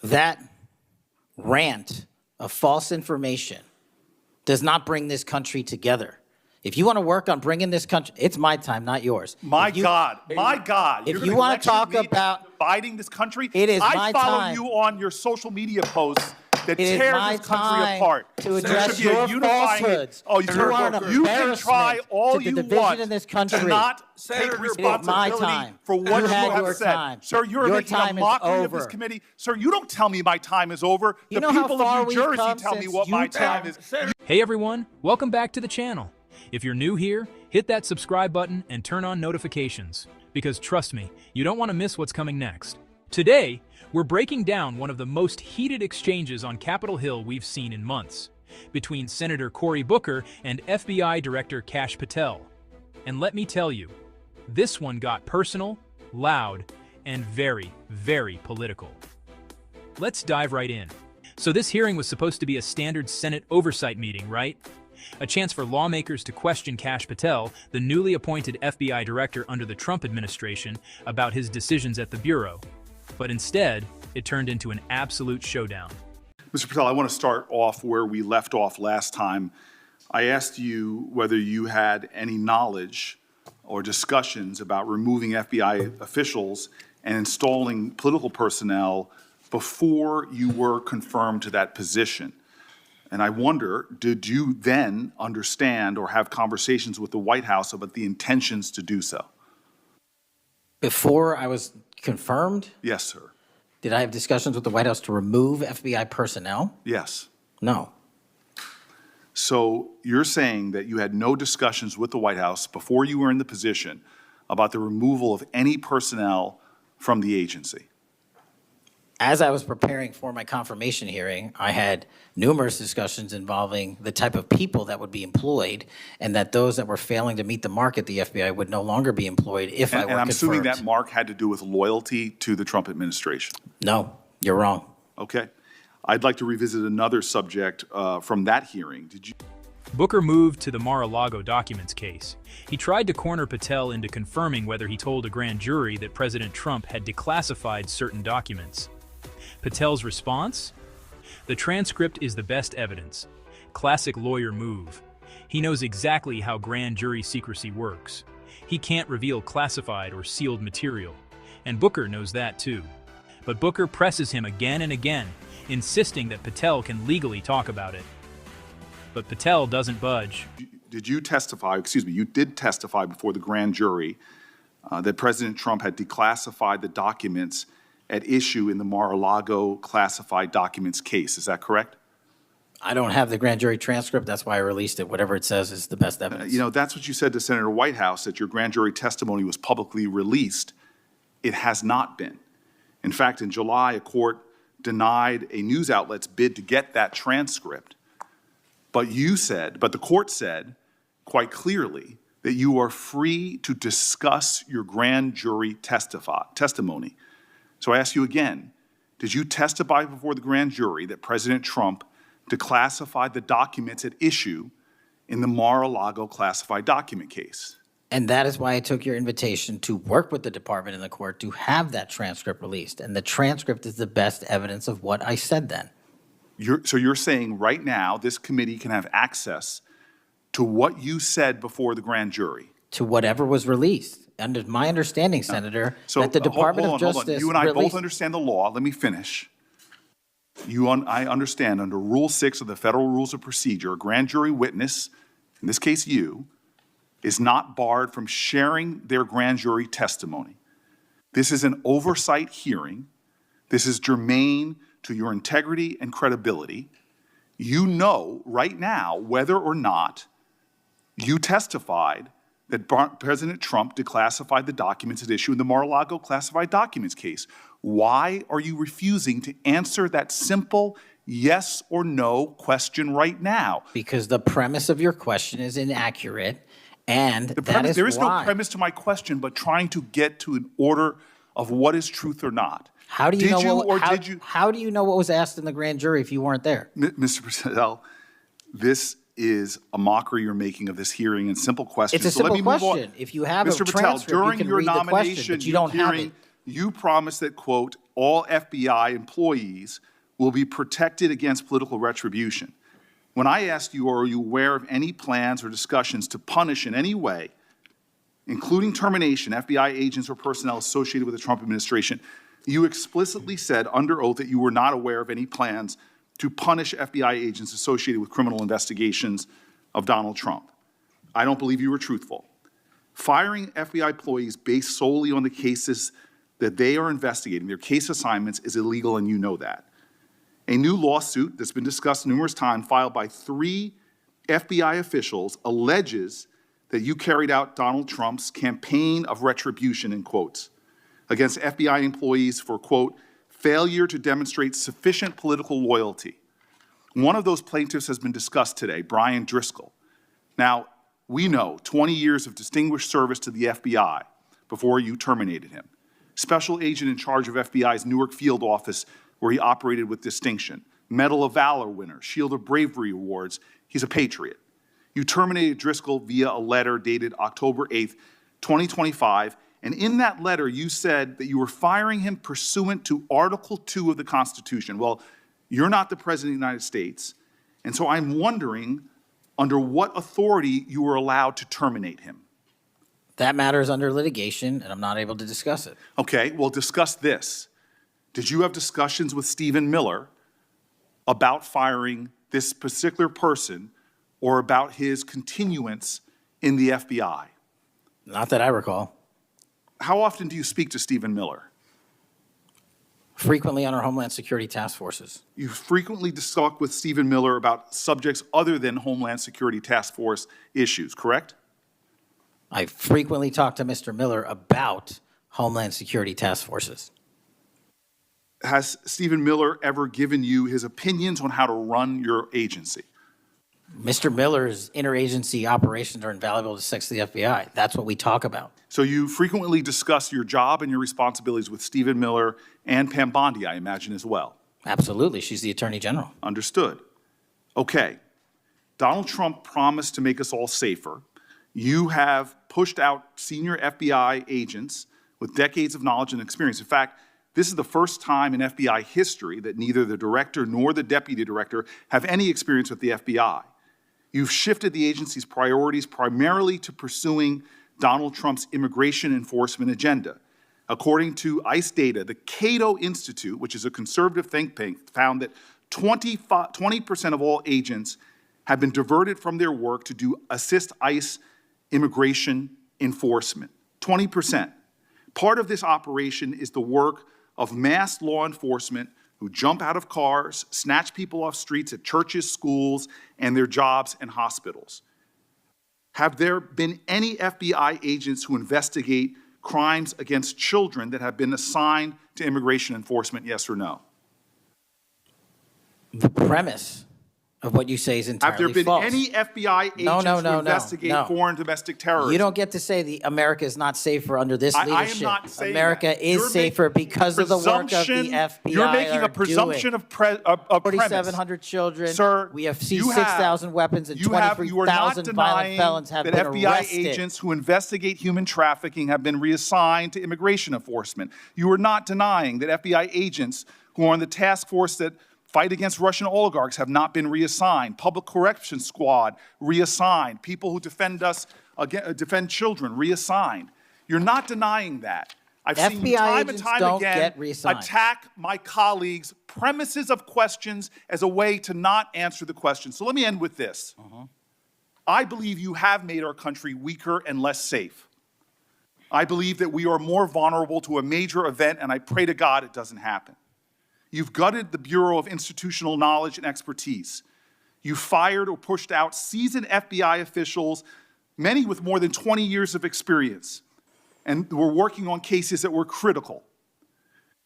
that rant of false information does not bring this country together. If you want to work on bringing this country, it's my time, not yours. My God. If you want to talk about dividing this country, it is my time. I follow you on your social media posts that tear this country apart. To address your falsehoods. Oh, you are an you can try all you want in this country. to not take responsibility for what you have said. Sir, you're making a mockery of this committee. Sir, you don't tell me my time is over. The people of New Jersey tell me what my time is. Hey everyone, welcome back to the channel. If you're new here, hit that subscribe button and turn on notifications, because trust me, you don't want to miss what's coming next. Today, we're breaking down one of the most heated exchanges on Capitol Hill we've seen in months, between Senator Cory Booker and FBI Director Kash Patel. And let me tell you, this one got personal, loud, and very, very political. Let's dive right in. So this hearing was supposed to be a standard Senate oversight meeting, right? A chance for lawmakers to question Kash Patel, the newly appointed FBI director under the Trump administration, about his decisions at the Bureau. But instead, it turned into an absolute showdown. Mr. Patel, I want to start off where we left off last time. I asked you whether you had any knowledge or discussions about removing FBI officials and installing political personnel before you were confirmed to that position. And I wonder, did you then understand or have conversations with the White House about the intentions to do so? Before I was confirmed? Yes, sir. Did I have discussions with the White House to remove FBI personnel? Yes. No. So you're saying that you had no discussions with the White House before you were in the position about the removal of any personnel from the agency? As I was preparing for my confirmation hearing, I had numerous discussions involving the type of people that would be employed, and that those that were failing to meet the mark at the FBI would no longer be employed if I were confirmed. And I'm assuming that mark had to do with loyalty to the Trump administration. No, you're wrong. Okay. I'd like to revisit another subject from that hearing. Booker moved to the Mar-a-Lago documents case. He tried to corner Patel into confirming whether he told a grand jury that President Trump had declassified certain documents. Patel's response? The transcript is the best evidence. Classic lawyer move. He knows exactly how grand jury secrecy works. He can't reveal classified or sealed material. And Booker knows that too. But Booker presses him again and again, insisting that Patel can legally talk about it. But Patel doesn't budge. Did you testify, you did testify before the grand jury that President Trump had declassified the documents at issue in the Mar-a-Lago classified documents case. Is that correct? I don't have the grand jury transcript. That's why I released it. Whatever it says is the best evidence. You know, that's what you said to Senator Whitehouse, that your grand jury testimony was publicly released. It has not been. In fact, in July, a court denied a news outlet's bid to get that transcript. But the court said quite clearly that you are free to discuss your grand jury testimony. So I ask you again, did you testify before the grand jury that President Trump declassified the documents at issue in the Mar-a-Lago classified document case? And that is why I took your invitation to work with the department and the court to have that transcript released. And the transcript is the best evidence of what I said then. So you're saying right now this committee can have access to what you said before the grand jury? To whatever was released. Under my understanding, Senator, that the Department of Justice You and I both understand the law. Let me finish. I understand under Rule 6 of the Federal Rules of Procedure, a grand jury witness, in this case you, is not barred from sharing their grand jury testimony. This is an oversight hearing. This is germane to your integrity and credibility. You know right now whether or not you testified that President Trump declassified the documents at issue in the Mar-a-Lago classified documents case. Why are you refusing to answer that simple yes or no question right now? Because the premise of your question is inaccurate, and there is no premise to my question, but trying to get to an order of what is truth or not. How do you How do you know what was asked in the grand jury if you weren't there? Mr. Patel, this is a mockery you're making of this hearing and simple questions. It's a simple question. If you have Mr. a transcript, Patel, during you can your read the question, nomination but you don't have it. You promised that, quote, all FBI employees will be protected against political retribution. When I asked you, are you aware of any plans or discussions to punish in any way, including termination, FBI agents or personnel associated with the Trump administration, you explicitly said under oath that you were not aware of any plans to punish FBI agents associated with criminal investigations of Donald Trump. I don't believe you were truthful. Firing FBI employees based solely on the cases that they are investigating, their case assignments, is illegal, and you know that. A new lawsuit that's been discussed numerous times, filed by 3 FBI officials, alleges that you carried out Donald Trump's campaign of retribution, in quotes, against FBI employees for, quote, failure to demonstrate sufficient political loyalty. One of those plaintiffs has been discussed today, Brian Driscoll. Now, we know 20 years of distinguished service to the FBI before you terminated him. Special agent in charge of FBI's Newark field office, where he operated with distinction. Medal of Valor winner, Shield of Bravery awards. He's a patriot. You terminated Driscoll via a letter dated October 8th, 2025, and in that letter you said that you were firing him pursuant to Article 2 of the Constitution. Well, you're not the President of the United States, and so I'm wondering under what authority you were allowed to terminate him. That matter is under litigation, and I'm not able to discuss it. Okay, well, discuss this. Did you have discussions with Stephen Miller about firing this particular person or about his continuance in the FBI? Not that I recall. How often do you speak to Stephen Miller? Frequently on our Homeland Security task forces. You frequently talk with Stephen Miller about subjects other than Homeland Security task force issues, correct? I frequently talk to Mr. Miller about Homeland Security task forces. Has Stephen Miller ever given you his opinions on how to run your agency? Mr. Miller's interagency operations are invaluable to success of the FBI. That's what we talk about. So you frequently discuss your job and your responsibilities with Stephen Miller and Pam Bondi, I imagine, as well. Absolutely. She's the Attorney General. Understood. Okay. Donald Trump promised to make us all safer. You have pushed out senior FBI agents with decades of knowledge and experience. In fact, this is the first time in FBI history that neither the director nor the deputy director have any experience with the FBI. You've shifted the agency's priorities primarily to pursuing Donald Trump's immigration enforcement agenda. According to ICE data, the Cato Institute, which is a conservative think tank, found that 20% of all agents have been diverted from their work to assist ICE immigration enforcement. 20%. Part of this operation is the work of mass law enforcement who jump out of cars, snatch people off streets at churches, schools, and their jobs and hospitals. Have there been any FBI agents who investigate crimes against children that have been assigned to immigration enforcement, yes or no? The premise of what you say is entirely false. Have there been any FBI agents who investigate foreign domestic terrorism? You don't get to say America is not safer under this leadership. I am not saying America that. is safer because of the work of the FBI. You're making a presumption of premise. 4,700 children. Sir, we have seized 6,000 weapons and 23,000 violent felons have been arrested. That FBI agents who investigate human trafficking have been reassigned to immigration enforcement. You are not denying that FBI agents who are on the task force that fight against Russian oligarchs have not been reassigned. Public Correction Squad reassigned. People who defend children reassigned. You're not denying that. I've seen you time and time again attack my colleagues' premises of questions as a way to not answer the question. So let me end with this. I believe you have made our country weaker and less safe. I believe that we are more vulnerable to a major event, and I pray to God it doesn't happen. You've gutted the Bureau of Institutional Knowledge and Expertise. You fired or pushed out seasoned FBI officials, many with more than 20 years of experience, and were working on cases that were critical.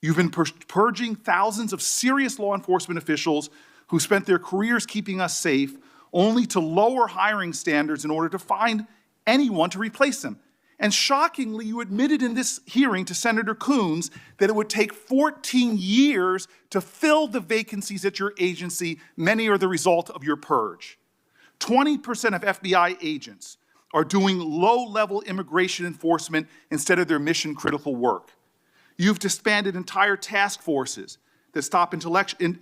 You've been purging thousands of serious law enforcement officials who spent their careers keeping us safe, only to lower hiring standards in order to find anyone to replace them. And shockingly, you admitted in this hearing to Senator Coons that it would take 14 years to fill the vacancies at your agency. Many are the result of your purge. 20% of FBI agents are doing low-level immigration enforcement instead of their mission-critical work. You've disbanded entire task forces that stop election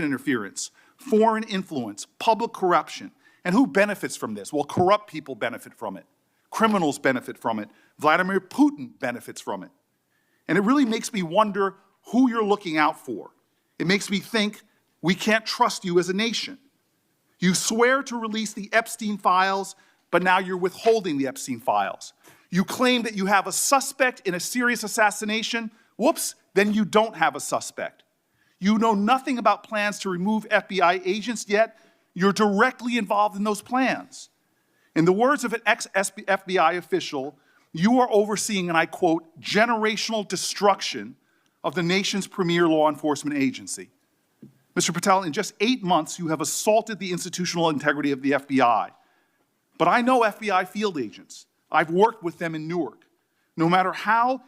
interference, foreign influence, public corruption. And who benefits from this? Well, corrupt people benefit from it. Criminals benefit from it. Vladimir Putin benefits from it. And it really makes me wonder who you're looking out for. It makes me think we can't trust you as a nation. You swear to release the Epstein files, but now you're withholding the Epstein files. You claim that you have a suspect in a serious assassination. Whoops, then you don't have a suspect. You know nothing about plans to remove FBI agents, yet you're directly involved in those plans. In the words of an ex-FBI official, you are overseeing, and I quote, generational destruction of the nation's premier law enforcement agency. Mr. Patel, in just 8 months, you have assaulted the institutional integrity of the FBI. But I know FBI field agents. I've worked with them in Newark. No matter how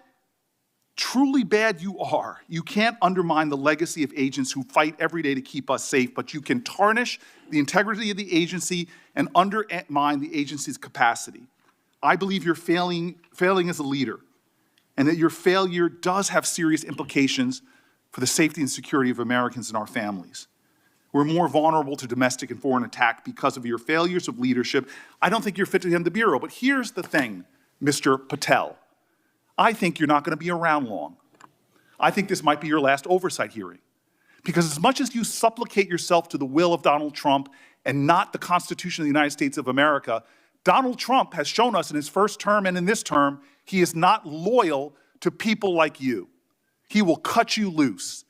truly bad you are, you can't undermine the legacy of agents who fight every day to keep us safe, but you can tarnish the integrity of the agency and undermine the agency's capacity. I believe you're failing as a leader, and that your failure does have serious implications for the safety and security of Americans and our families. We're more vulnerable to domestic and foreign attack because of your failures of leadership. I don't think you're fit to hand the Bureau, but here's the thing, Mr. Patel. I think you're not going to be around long. I think this might be your last oversight hearing. Because as much as you supplicate yourself to the will of Donald Trump and not the Constitution of the United States of America, Donald Trump has shown us in his first term and in this term, he is not loyal to people like you. He will cut you loose.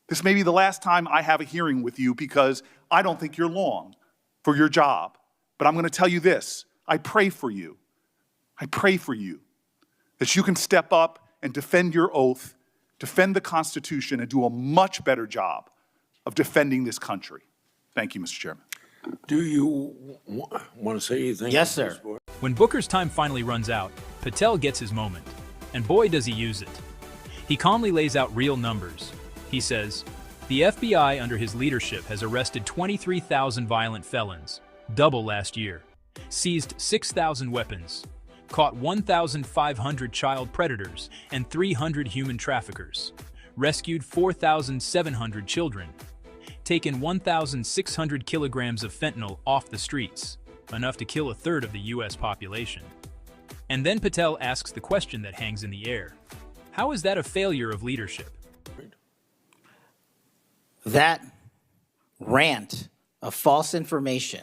This may be the last time I have a hearing with you because I don't think you're long for your job. But I'm going to tell you this. I pray for you. I pray for you that you can step up and defend your oath, defend the Constitution, and do a much better job of defending this country. Thank you, Mr. Chairman. Do you want to say anything? Yes, sir. When Booker's time finally runs out, Patel gets his moment. And boy, does he use it. He calmly lays out real numbers. He says, the FBI under his leadership has arrested 23,000 violent felons, double last year, seized 6,000 weapons, caught 1,500 child predators and 300 human traffickers, rescued 4,700 children, taken 1,600 kilograms of fentanyl off the streets, enough to kill a third of the U.S. population. And then Patel asks the question that hangs in the air. How is that a failure of leadership? That rant of false information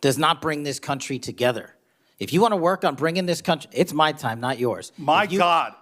does not bring this country together. If you want to work on bringing this country, it's my time, not yours. My God.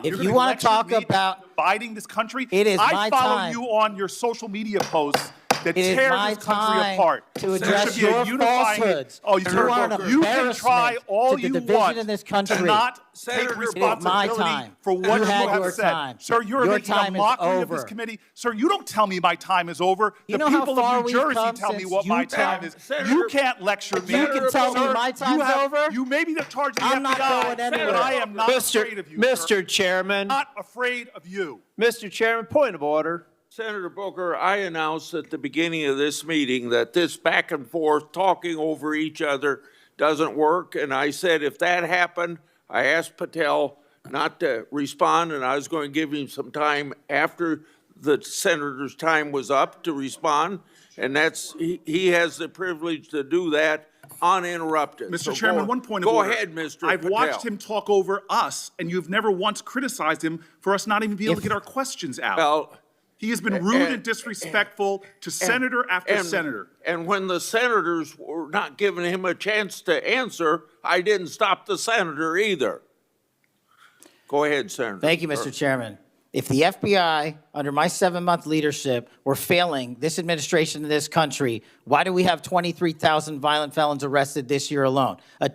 If you want to talk about dividing this country, it is my I follow time. you on your social media posts that It is tear my this country time apart. to address There should be a your unifying- falsehoods. Oh, You are an you can try embarrassment all to the you division want in this country. to not Senator, take it is my responsibility time. for what You you had have your said. time. Sir, you're Your making a time is mockery of this over. committee. Sir, you don't tell me my time is over. You The know how people far of New we've Jersey come tell me since what my you time tell- is. Senator- You can't lecture me. You can tell me Sir, my you time's have- over? You may be the charge of the I'm FBI, not going anywhere. but I am not afraid of you, sir. Mr. Chairman, Not afraid of you. Mr. Chairman, point of order. Senator Booker, I announced at the beginning of this meeting that this back and forth, talking over each other, doesn't work. And I said if that happened, I asked Patel not to respond, and I was going to give him some time after the senator's time was up to respond. And he has the privilege to do that uninterrupted. Mr. So Chairman, one point of go order. ahead, Mr. I've Patel. watched him talk over us, and you've never once criticized him for us not even being able to get our questions out. Well, He has been rude and disrespectful to senator after senator. And when the senators were not giving him a chance to answer, I didn't stop the senator either. Go ahead, Senator. Thank you, Mr. Chairman. If the FBI, under my 7-month leadership, were failing this administration in this country, why do we have 23,000 violent felons arrested this year alone? A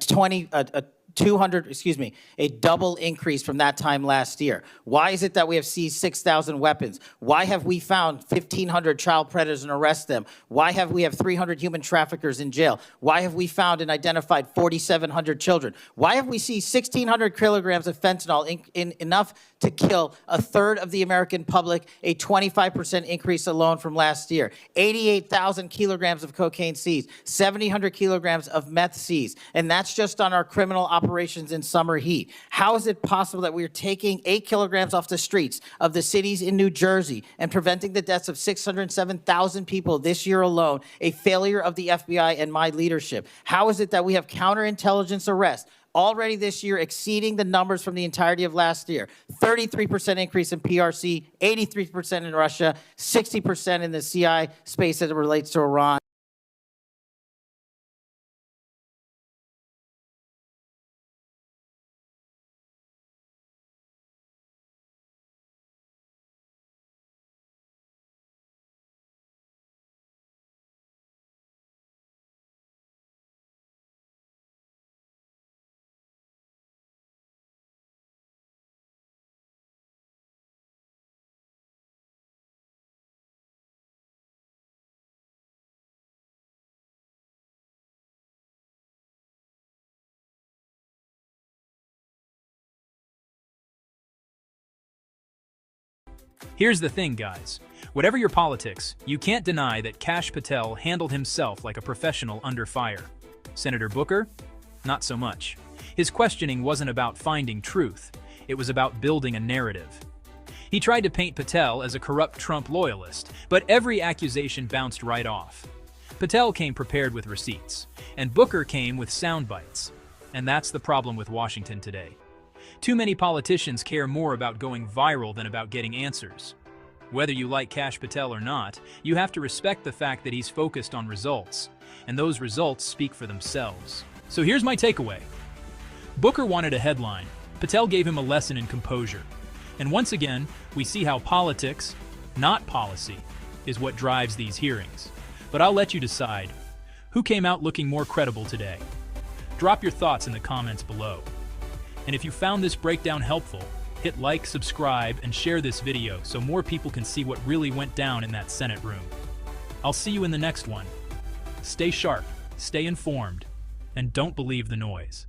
double increase from that time last year. Why is it that we have seized 6,000 weapons? Why have we found 1,500 child predators and arrested them? Why have we 300 human traffickers in jail? Why have we found and identified 4,700 children? Why have we seized 1,600 kilograms of fentanyl enough to kill a third of the American public, a 25% increase alone from last year. 88,000 kilograms of cocaine seized, 700 kilograms of meth seized, and that's just on our criminal operations in summer heat. How is it possible that we are taking 8 kilograms off the streets of the cities in New Jersey and preventing the deaths of 607,000 people this year alone, a failure of the FBI and my leadership? How is it that we have counterintelligence arrests already this year exceeding the numbers from the entirety of last year? 33% increase in PRC, 83% in Russia, 60% in the CI space as it relates to Iran. Here's the thing, guys. Whatever your politics, you can't deny that Kash Patel handled himself like a professional under fire. Senator Booker? Not so much. His questioning wasn't about finding truth. It was about building a narrative. He tried to paint Patel as a corrupt Trump loyalist, but every accusation bounced right off. Patel came prepared with receipts, and Booker came with sound bites. And that's the problem with Washington today. Too many politicians care more about going viral than about getting answers. Whether you like Kash Patel or not, you have to respect the fact that he's focused on results, and those results speak for themselves. So here's my takeaway. Booker wanted a headline. Patel gave him a lesson in composure. And once again, we see how politics, not policy, is what drives these hearings. But I'll let you decide. Who came out looking more credible today? Drop your thoughts in the comments below. And if you found this breakdown helpful, hit like, subscribe, and share this video so more people can see what really went down in that Senate room. I'll see you in the next one. Stay sharp, stay informed, and don't believe the noise.